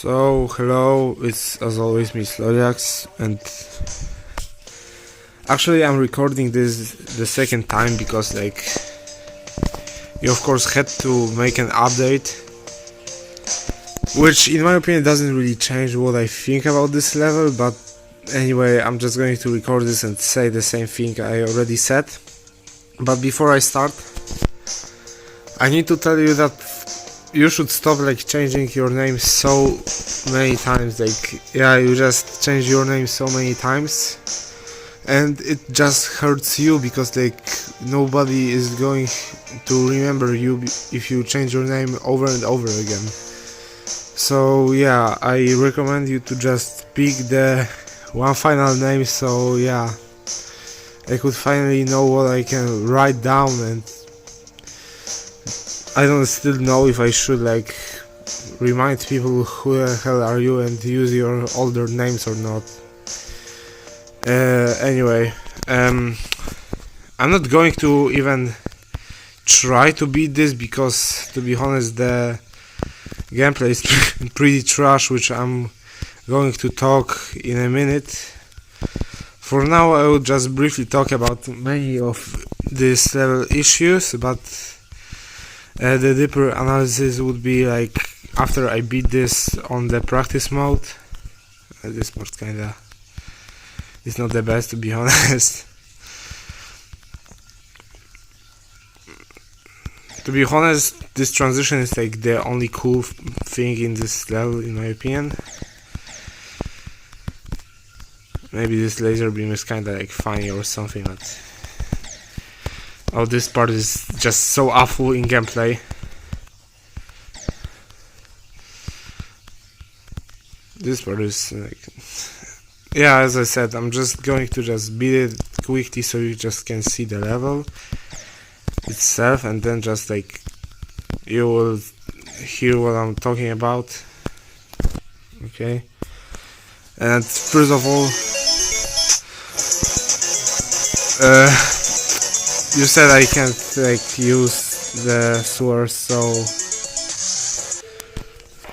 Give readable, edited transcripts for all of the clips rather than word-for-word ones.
So, hello, it's as always me, Sloriax, and actually I'm recording this the second time because, you of course had to make an update, which in my opinion doesn't really change what I think about this level, but anyway, I'm just going to record this and say the same thing I already said. But before I start, I need to tell you that you should stop changing your name so many times. You just change your name so many times and it just hurts you because nobody is going to remember you if you change your name over and over again. So yeah, I recommend you to just pick the one final name, so yeah, I could finally know what I can write down, and I don't still know if I should remind people who the hell are you and use your older names or not. Anyway, I'm not going to even try to beat this because, to be honest, the gameplay is pretty trash, which I'm going to talk in a minute. For now, I will just briefly talk about many of these level issues, but the deeper analysis would be after I beat this on the practice mode. This part kinda is not the best, to be honest. To be honest, this transition is the only cool thing in this level, in my opinion. Maybe this laser beam is kinda funny or something, but oh, this part is just so awful in gameplay. This part is yeah, as I said, I'm just going to just beat it quickly so you just can see the level itself, and then just you will hear what I'm talking about. Okay, and first of all, you said I can't use the swords, so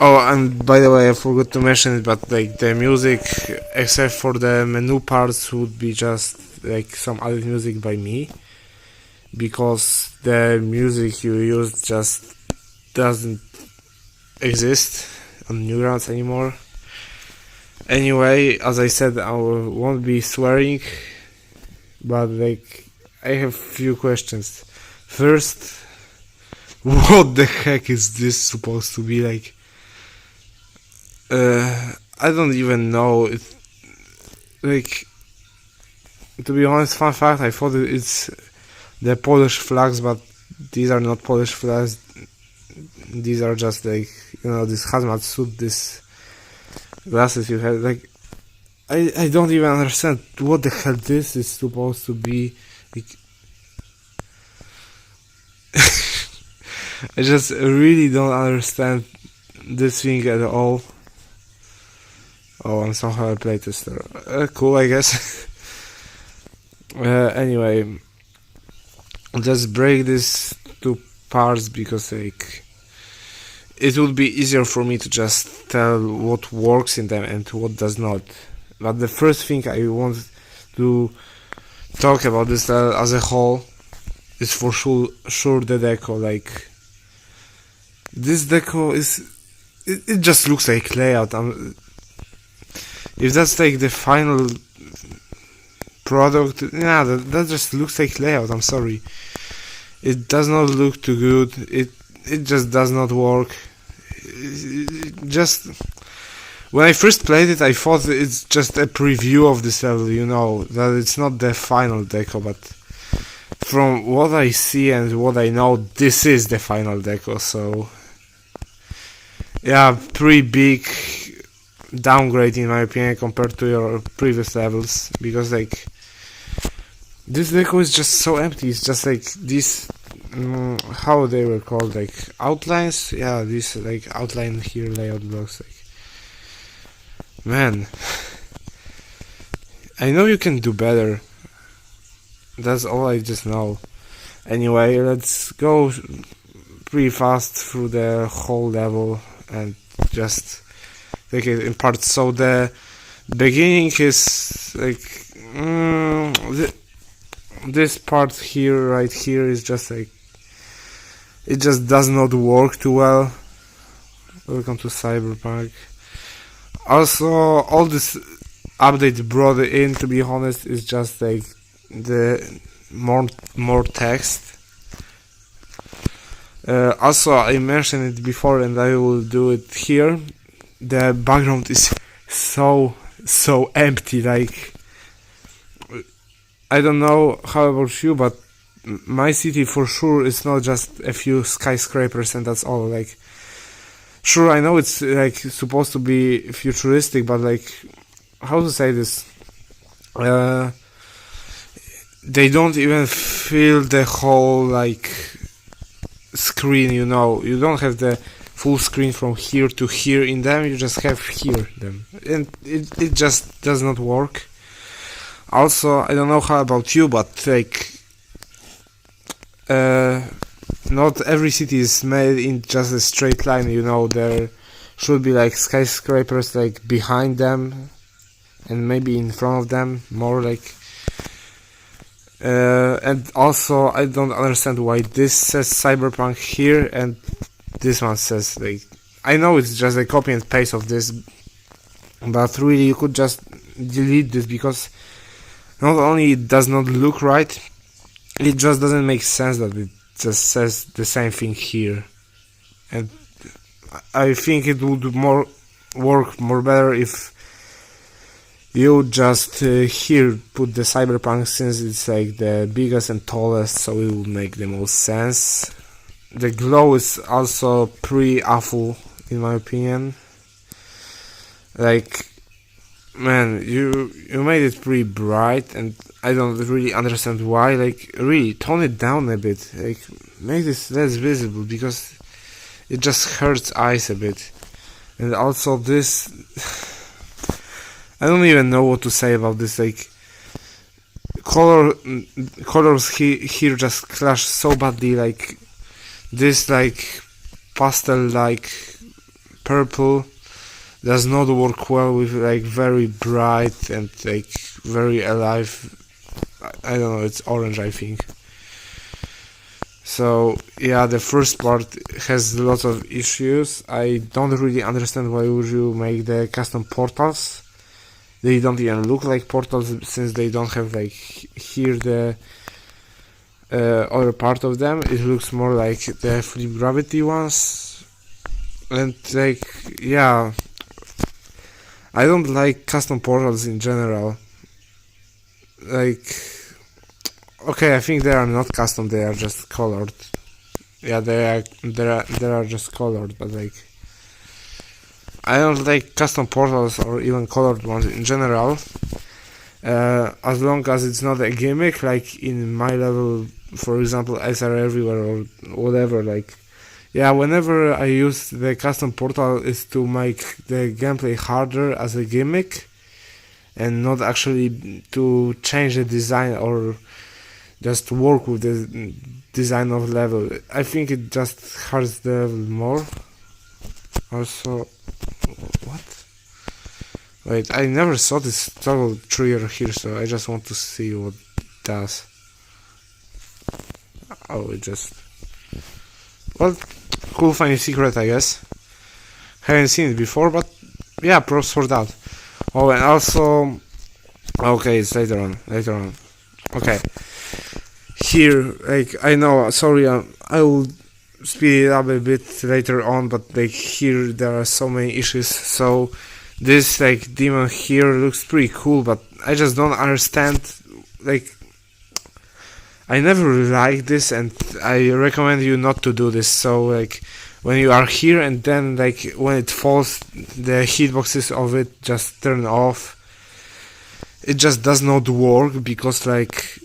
oh, and by the way, I forgot to mention it, but the music, except for the menu parts, would be just some other music by me, because the music you use just doesn't exist on Newgrounds anymore. Anyway, as I said, I won't be swearing, but I have few questions. First, what the heck is this supposed to be like? I don't even know. To be honest, fun fact, I thought it's the Polish flags, but these are not Polish flags. These are just this hazmat suit, this glasses you have. I don't even understand what the hell this is supposed to be. I just really don't understand this thing at all. Oh, I'm somehow a playtester. Cool, I guess. Anyway, I'll just break this to parts because it would be easier for me to just tell what works in them and what does not. But the first thing I want to talk about this as a whole is for sure the deco. This deco is it just looks like layout. If that's the final product, yeah, that just looks like layout. I'm sorry, it does not look too good. It just does not work. Just when I first played it, I thought it's just a preview of this level, that it's not the final deco, but from what I see and what I know, this is the final deco, so yeah, pretty big downgrade in my opinion compared to your previous levels, because this deco is just so empty. It's just these how they were called, outlines. Yeah, this outline here, layout blocks. Man, I know you can do better. That's all I just know. Anyway, let's go pretty fast through the whole level and just take it in parts. So the beginning is like this part here, right here, is just like it just does not work too well. Welcome to Cyberpunk. Also, all this update brought in, to be honest, is just like the more text. Also, I mentioned it before, and I will do it here. The background is so empty. Like, I don't know how about you, but my city for sure is not just a few skyscrapers and that's all. Like, sure, I know it's like supposed to be futuristic, but like, how to say this? They don't even fill the whole like screen. You know, you don't have the full screen from here to here in them. You just have here them, and it just does not work. Also, I don't know how about you, but like, not every city is made in just a straight line. You know, there should be like skyscrapers like behind them, and maybe in front of them, more like. And also, I don't understand why this says Cyberpunk here and this one says like. I know it's just a copy and paste of this, but really you could just delete this, because not only it does not look right, it just doesn't make sense that it just says the same thing here. And I think it would work more better if you just here put the Cyberpunk, since it's like the biggest and tallest, so it would make the most sense. The glow is also pretty awful in my opinion. Like, man, you made it pretty bright, and I don't really understand why. Like, really, tone it down a bit. Like, make this less visible, because it just hurts eyes a bit. And also this, I don't even know what to say about this. Like, colors here just clash so badly. Like, this like pastel like purple does not work well with like very bright and like very alive. I don't know, it's orange, I think. So yeah, the first part has lots of issues. I don't really understand why would you make the custom portals. They don't even look like portals, since they don't have like here the other part of them. It looks more like the flip gravity ones. And like, yeah, I don't like custom portals in general. Like, okay, I think they are not custom, they are just colored. Yeah, they are just colored, but like, I don't like custom portals or even colored ones in general. As long as it's not a gimmick, like in my level, for example, eyes are everywhere or whatever. Like, yeah, whenever I use the custom portal is to make the gameplay harder as a gimmick, and not actually to change the design or just work with the design of level. I think it just hurts the level more. Also, what? Wait, I never saw this toggle trigger here, so I just want to see what it does. Oh, it just... Well, cool funny secret, I guess. Haven't seen it before, but yeah, props for that. Oh, and also... Okay, it's later on. Okay. Here, like, I know, sorry, I will speed it up a bit later on, but like here there are so many issues. So this like demon here looks pretty cool, but I just don't understand. Like, I never really liked this, and I recommend you not to do this. So like, when you are here and then like when it falls, the hitboxes of it just turn off. It just does not work, because like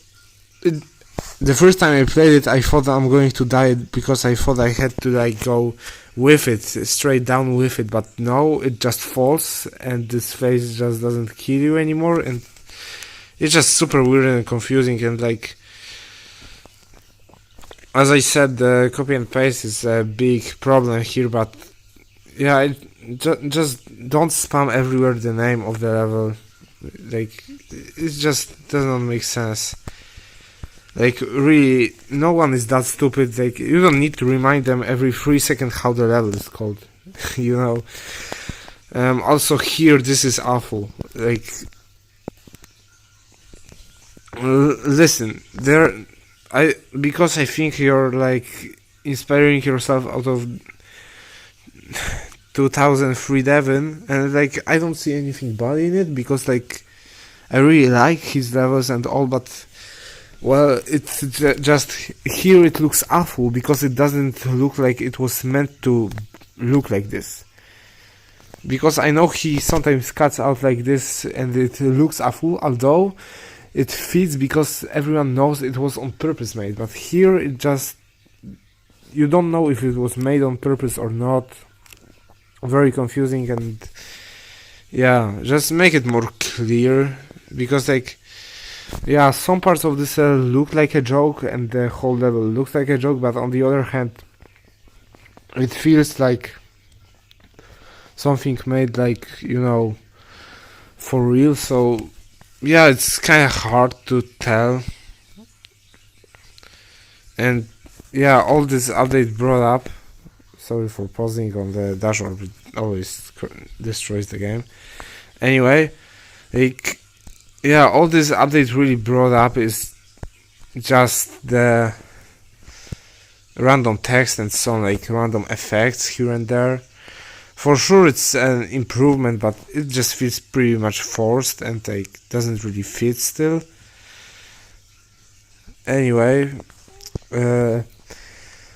the first time I played it, I thought I'm going to die, because I thought I had to like go with it, straight down with it, but no, it just falls, and this phase just doesn't kill you anymore, and it's just super weird and confusing. And like, as I said, the copy and paste is a big problem here, but yeah, just don't spam everywhere the name of the level. Like, it just doesn't make sense. Like, really, no one is that stupid. Like, you don't need to remind them every 3 seconds how the level is called. You know. Also here, this is awful. Like, listen, because I think you're like inspiring yourself out of 2003 Devon, and like I don't see anything bad in it, because like I really like his levels and all, but well, it's just here it looks awful because it doesn't look like it was meant to look like this. Because I know he sometimes cuts out like this and it looks awful, although it fits because everyone knows it was on purpose made. But here it just, you don't know if it was made on purpose or not. Very confusing, and yeah, just make it more clear, because like, yeah, some parts of this look like a joke and the whole level looks like a joke, but on the other hand it feels like something made, like, you know, for real. So yeah, it's kind of hard to tell. And yeah, all this update brought up, sorry for pausing on the dashboard, it always destroys the game. Anyway, like, yeah, all this update really brought up is just the random text and some like random effects here and there. For sure it's an improvement, but it just feels pretty much forced and like doesn't really fit still. Anyway,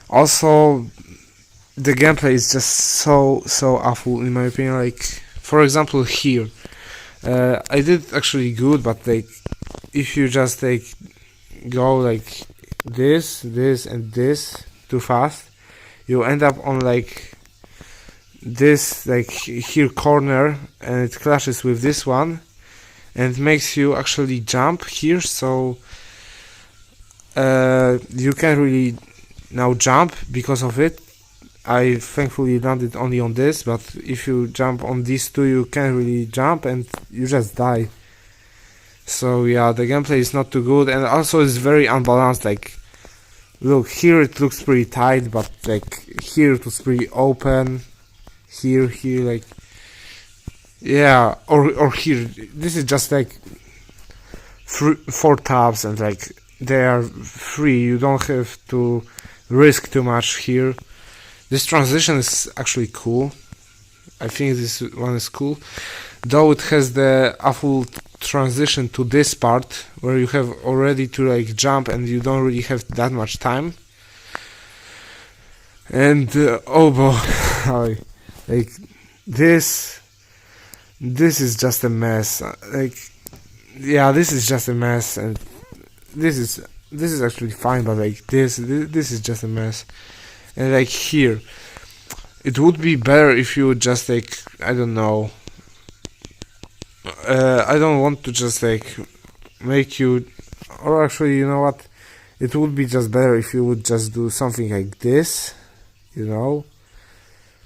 also the gameplay is just so awful in my opinion. Like, for example, here I did actually good, but like if you just like go like this and this too fast, you end up on like this, like here corner, and it clashes with this one and makes you actually jump here. So you can't really now jump because of it. I thankfully landed only on this, but if you jump on these two, you can't really jump and you just die. So yeah, the gameplay is not too good, and also it's very unbalanced. Like, look, here it looks pretty tight, but like here it was pretty open. Here, like, yeah, or here, this is just like 4 tabs, and like they are free. You don't have to risk too much here. This transition is actually cool. I think this one is cool, though it has the awful transition to this part where you have already to like jump and you don't really have that much time. And oh boy, like this is just a mess. Like, yeah, this is just a mess, and this is actually fine, but like this is just a mess. And like here, it would be better if you would just like, I don't know, I don't want to just like make you, or actually, you know what, it would be just better if you would just do something like this, you know.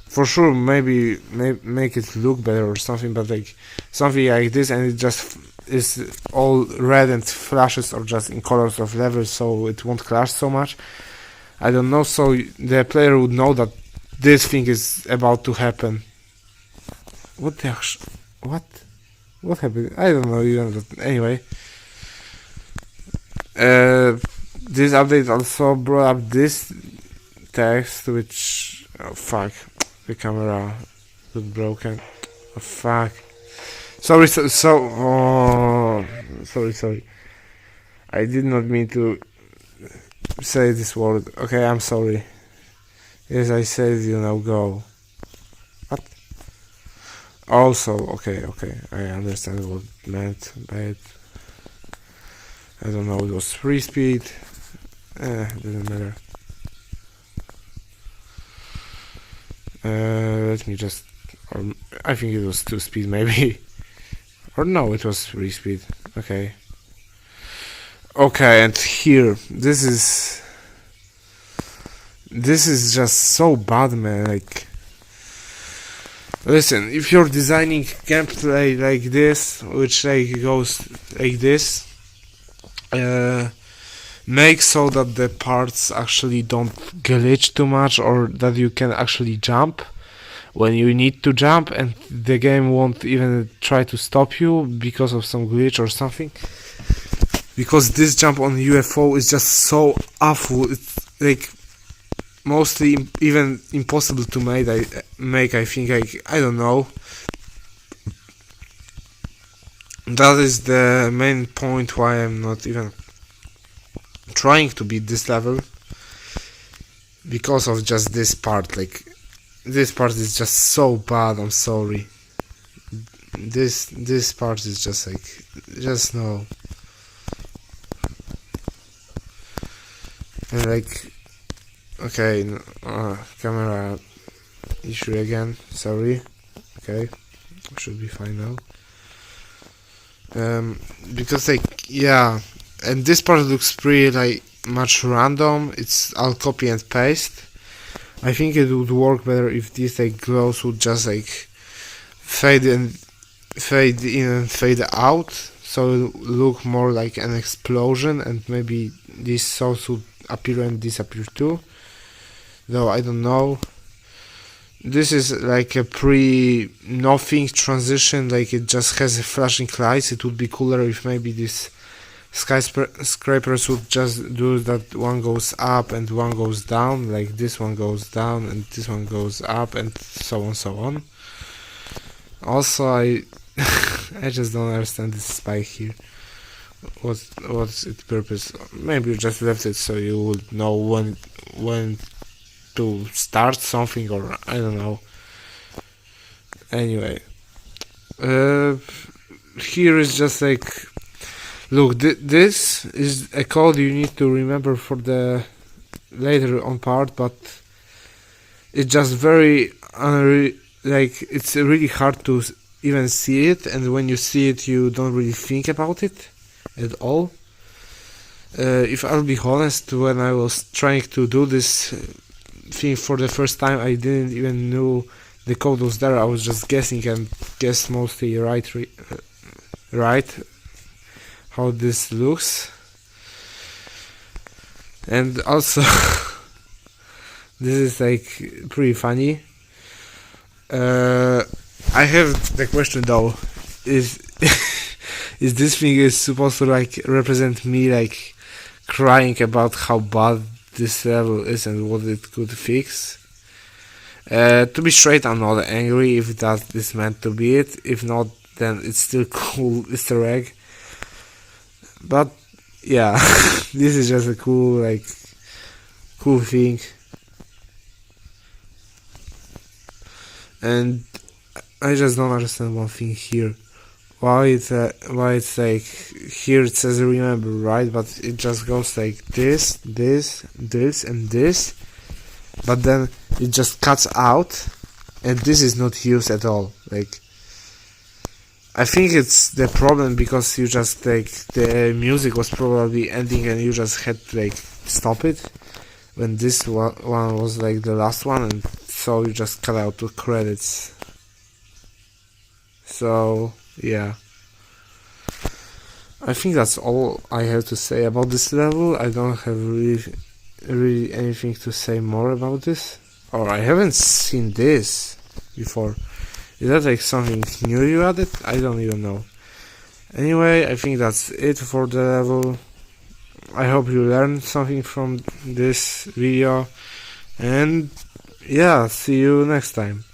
For sure, maybe make it look better or something, but like something like this, and it just is all red and flashes, or just in colors of levels, so it won't clash so much. I don't know, so the player would know that this thing is about to happen. What the what happened? I don't know even. Anyway, this update also brought up this text, which, oh fuck, the camera looked broken. Oh fuck. Sorry. Sorry. I did not mean to say this word. Okay, I'm sorry. Yes, I said, you know, go. What? Also, okay, I understand what it meant by it. I don't know, it was free speed. Doesn't matter. Let me just, or I think it was 2 speed maybe. Or no, it was 3 speed. Okay. Okay, and here, this is just so bad, man. Like, Listen, if you're designing gameplay like this, which like goes like this, make so that the parts actually don't glitch too much, or that you can actually jump when you need to jump, and the game won't even try to stop you because of some glitch or something. Because this jump on UFO is just so awful. It's like mostly even impossible to make. I think. I don't know. That is the main point why I'm not even trying to beat this level, because of just this part. Like, this part is just so bad. I'm sorry. This part is just like, just no. And like, okay, camera issue again. Sorry. Okay, should be fine now. Because like, yeah, and this part looks pretty like much random. It's all copy and paste. I think it would work better if these like glows would just like fade in and fade out, so it would look more like an explosion, and maybe these souls would appear and disappear too. Though I don't know. This is like a pre-nothing transition, like it just has flashing lights. It would be cooler if maybe these skyscrapers would just do that one goes up and one goes down, like this one goes down and this one goes up, and so on. Also, I just don't understand this spike here. What's its purpose? Maybe you just left it so you would know when to start something, or I don't know. Anyway, here is just like, look, this is a code you need to remember for the later on part, but it's just very like, it's really hard to even see it, and when you see it you don't really think about it at all. If I'll be honest, when I was trying to do this thing for the first time, I didn't even know the code was there. I was just guessing and guessed mostly right how this looks. And also this is like pretty funny. I have the question though, is is this thing is supposed to like represent me like crying about how bad this level is and what it could fix? To be straight, I'm not angry if that is meant to be it. If not, then it's still cool Easter egg. But yeah, this is just a cool thing. And I just don't understand one thing here. Why it's like, here it says remember, right? But it just goes like this, and this. But then it just cuts out, and this is not used at all. Like, I think it's the problem because you just like, the music was probably ending and you just had to like stop it when this one was like the last one, and so you just cut out the credits. So yeah, I think that's all I have to say about this level. I don't have really anything to say more about this, or I haven't seen this before. Is that like something new you added? I don't even know. Anyway, I think that's it for the level. I hope you learned something from this video, and yeah, see you next time.